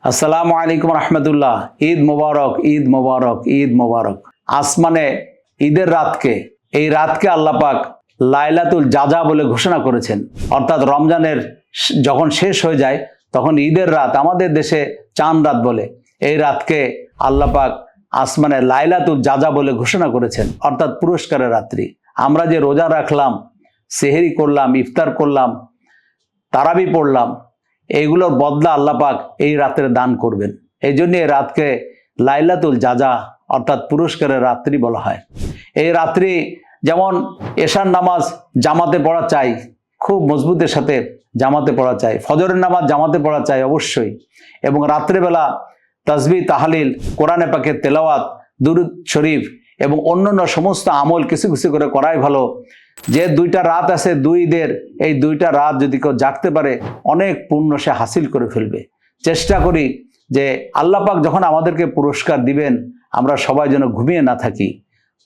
আসসালামু আলাইকুম রহমতুল্লাহ। ঈদ মোবারক, ঈদ মোবারক, ঈদ মোবারক। আসমানে ঈদের রাতকে, এই রাতকে আল্লাহ পাক লাইলাতুল জাজা বলে ঘোষণা করেছেন। অর্থাৎ রমজানের যখন শেষ হয়ে যায় তখন ঈদের রাত, আমাদের দেশে চাঁদ রাত বলে, এই রাতকে আল্লাহ পাক আসমানে লাইলাতুল জাজা বলে ঘোষণা করেছেন, অর্থাৎ পুরস্কারের রাত্রি। আমরা যে রোজা রাখলাম, সেহেরি করলাম, ইফতার করলাম, তারাবি পড়লাম, এইগুলোর বদলা আল্লাহ পাক এই রাতের দান করবেন। এই জন্য এই রাতকে লাইলাতুল জাজা অর্থাৎ পুরস্কারের রাত্রি বলা হয়। এই রাত্রি যেমন এশার নামাজ জামাতে পড়া চাই, খুব মজবুতের সাথে জামাতে পড়া চাই, ফজরের নামাজ জামাতে পড়া চাই অবশ্যই, এবং রাত্রেবেলা তাসবিহ, তাহলিল, কোরআনে পাকের তেলাওয়াত, দুরূদ শরীফ এবং অন্যান্য সমস্ত আমল কিছু কিছু করে করাই ভালো। যে দুইটা রাত আছে দুই ঈদের, এই দুইটা রাত যদি কেউ জাগতে পারে অনেক পুণ্য সে হাসিল করে ফেলবে। চেষ্টা করি যে আল্লাহ পাক যখন আমাদেরকে পুরস্কার দিবেন আমরা সবাই যেন ঘুমিয়ে না থাকি,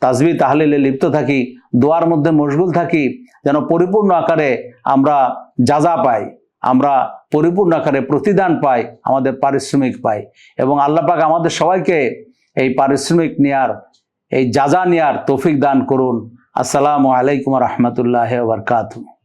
তাসবিহ তাহলিলে লিপ্ত থাকি, দোয়ার মধ্যে মশগুল থাকি, যেন পরিপূর্ণ আকারে আমরা জাজা পাই, আমরা পরিপূর্ণ আকারে প্রতিদান পাই, আমাদের পারিশ্রমিক পাই। এবং আল্লাহ পাক আমাদের সবাইকে এই পারিশ্রমিক নেয়ার, এই জাজা নেয়ার তৌফিক দান করুন। আসসালামু আলাইকুম রহমতুল্লাহ ওয়া বারাকাতুহু।